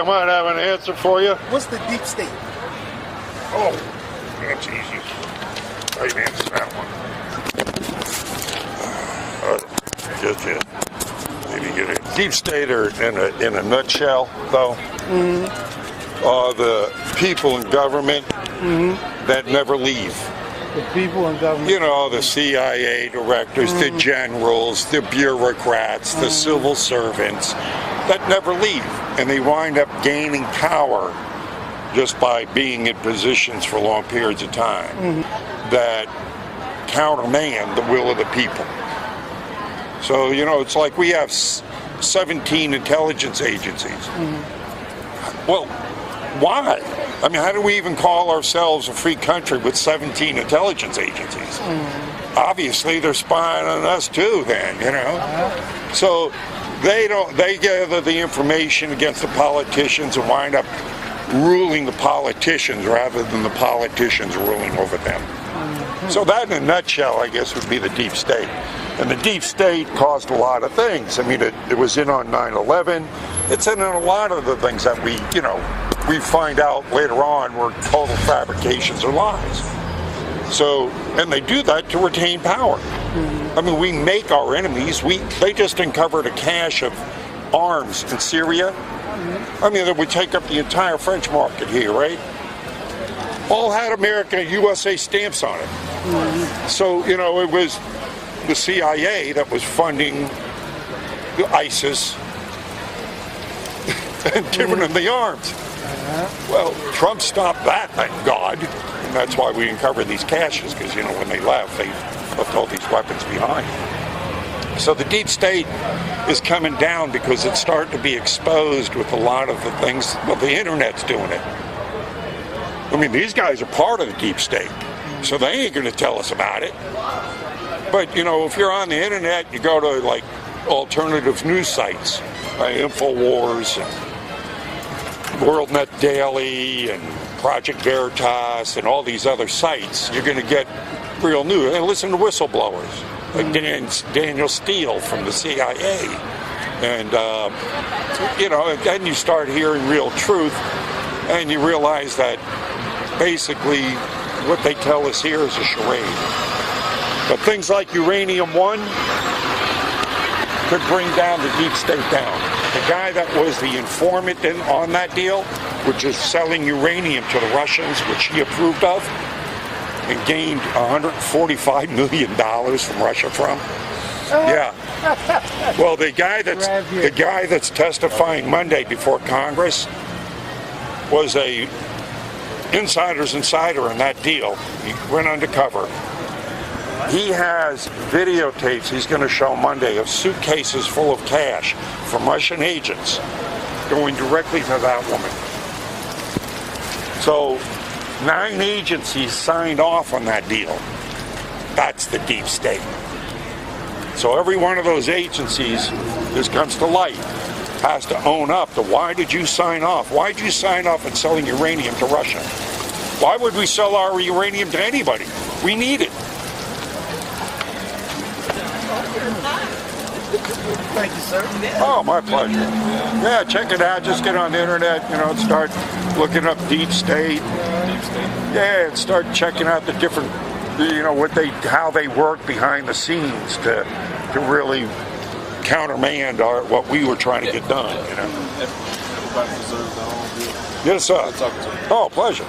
I might have an answer for you. What's the deep state? Oh, that's easy. I can answer that one. Just maybe get it. Deep state, or in a nutshell, though, are the people in government that never leave. The people in government. You know, the CIA directors, the generals, the bureaucrats, the civil servants that never leave. And they wind up gaining power just by being in positions for long periods of time that countermand the will of the people. So, you know, it's like we have 17 intelligence agencies. Well, why? I mean, how do we even call ourselves a free country with 17 intelligence agencies? Obviously, they're spying on us too then, you know? So they gather the information against the politicians and wind up ruling the politicians rather than the politicians ruling over them. So that in a nutshell, I guess, would be the deep state. And the deep state caused a lot of things. I mean, it was in on 9/11. It's in on a lot of the things that we find out later on were total fabrications or lies. So, and they do that to retain power. I mean, we make our enemies. They just uncovered a cache of arms in Syria. I mean, that would take up the entire French market here, right? All had America, USA stamps on it. So, you know, it was the CIA that was funding the ISIS and giving them the arms. Well, Trump stopped that, thank God. And that's why we uncovered these caches, because, you know, when they left, they left all these weapons behind. So the deep state is coming down because it's starting to be exposed with a lot of the things, well, the internet's doing it. I mean, these guys are part of the deep state, so they ain't going to tell us about it. But, you know, if you're on the internet, you go to, like, alternative news sites, like InfoWars and WorldNet Daily and Project Veritas and all these other sites, you're going to get real news. And listen to whistleblowers, like Daniel Steele from the CIA. And, you know, and then you start hearing real truth, and you realize that basically what they tell us here is a charade. But things like Uranium One could bring down the deep state down. The guy that was the informant on that deal, which is selling uranium to the Russians, which he approved of, and gained $145 million from Russia from. Yeah. Well, the guy that's testifying Monday before Congress was a insider's insider in that deal. He went undercover. He has videotapes he's going to show Monday of suitcases full of cash from Russian agents going directly to that woman. So 9 agencies signed off on that deal. That's the deep state. So every one of those agencies, this comes to light, has to own up to why did you sign off? Why did you sign off on selling uranium to Russia? Why would we sell our uranium to anybody? We need it. Thank you, sir. Oh, my pleasure. Yeah, check it out. Just get on the internet, you know, and start looking up deep state. Yeah, and start checking out the different, you know, how they work behind the scenes to really countermand what we were trying to get done, you know. Everybody deserves their own view. Yes, sir. Oh, pleasure.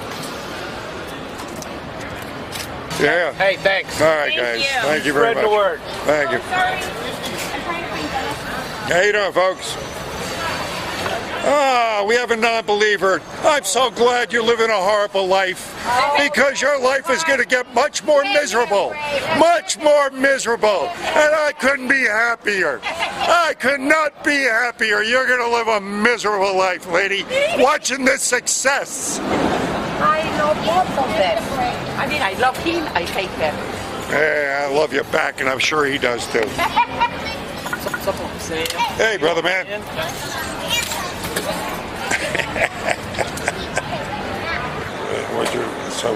Yeah. Hey, thanks. All right, guys. Thank you very much. Spread the word. Thank you. How you doing, folks? We have a non-believer. I'm so glad you're living a horrible life, because your life is going to get much more miserable. Much more miserable. And I couldn't be happier. I could not be happier. You're going to live a miserable life, lady, watching this success. I know both of them. I mean, I love him, I hate him. Yeah, I love you back, and I'm sure he does too. Hey, brother man.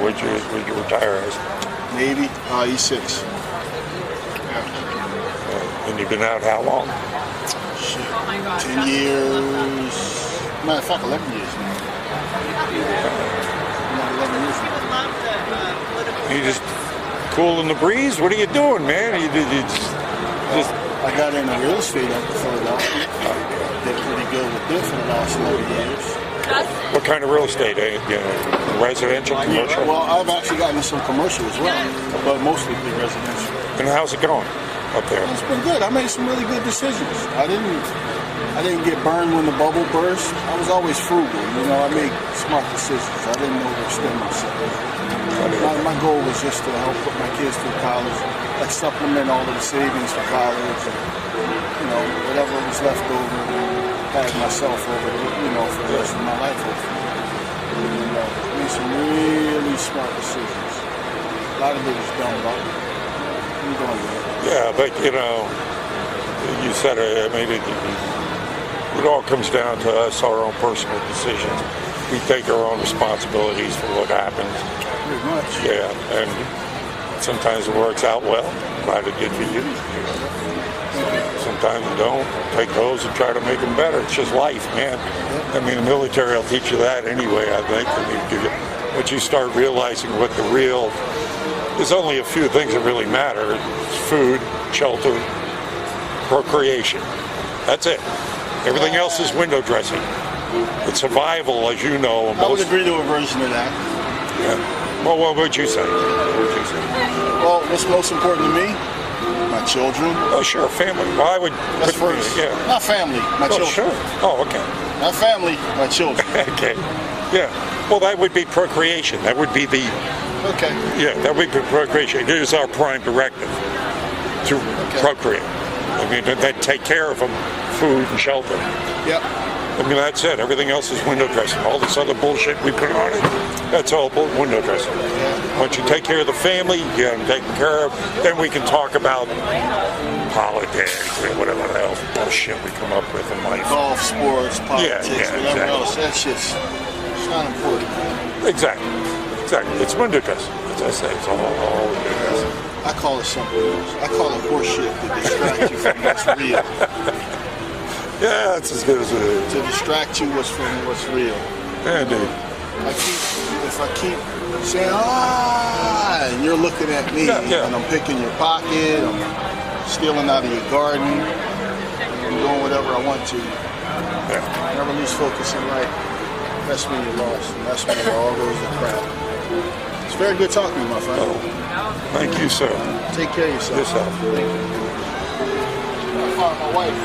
Would you retire as? Navy, E6. And you've been out how long? Shit, 10 years. Matter of fact, 11 years now. Not 11 years now. You just cooling the breeze? What are you doing, man? You just I got into real estate up in Philadelphia. Did pretty good with it for the last 11 years. what kind of real estate? Residential, commercial? Well, I've actually gotten into some commercial as well, but mostly the residential. And how's it going up there? It's been good. I made some really good decisions. I didn't get burned when the bubble burst. I was always frugal. I made smart decisions. I didn't overextend myself. My goal was just to help put my kids through college, like supplement all of the savings for college, and whatever was left over, pad myself over, for the rest of my life. Made some really smart decisions. A lot of it was dumb, but I'm doing good. Yeah, but you said it. I mean, it all comes down to us, our own personal decisions. We take our own responsibilities for what happens. Pretty much. Yeah, and sometimes it works out well. Glad it did for you. Sometimes it don't. Take those and try to make them better. It's just life, man. I mean, the military will teach you that anyway, I think. But you start realizing what the real... There's only a few things that really matter. It's food, shelter, procreation. That's it. Everything else is window dressing. It's survival, as you know. I would agree to a version of that. Yeah. Well, what would you say? Well, what's most important to me? My children. Oh, sure, family. Well, I would. That's first. Yeah. Not family, my children. Sure. Oh, okay. Not family, my children. Okay. Yeah. Well, that would be procreation. That would be the. Okay. Yeah, that would be procreation. It is our prime directive to procreate. I mean, then take care of them, food and shelter. Yep. I mean, that's it. Everything else is window dressing. All this other bullshit we put on it, that's all window dressing. Once you take care of the family, you get them taken care of, then we can talk about politics and whatever the hell bullshit we come up with in life. Golf, sports, politics, whatever exactly. else. That shit's it's not important. Exactly. It's window dressing. As I say, it's all window dressing. I call it something else. I call it horseshit to distract you from what's real. Yeah, that's as good as it is. To distract you from what's real. Yeah, dude. If I keep saying, and you're looking at me, and I'm picking your pocket, I'm stealing out of your garden, I'm doing whatever I want to. Yeah. Never lose focus in life. That's when you're lost, and that's when it all goes to crap. It's very good talking to you, my friend. Oh, thank you, sir. Take care of yourself. Yourself. Thank you. I found my wife.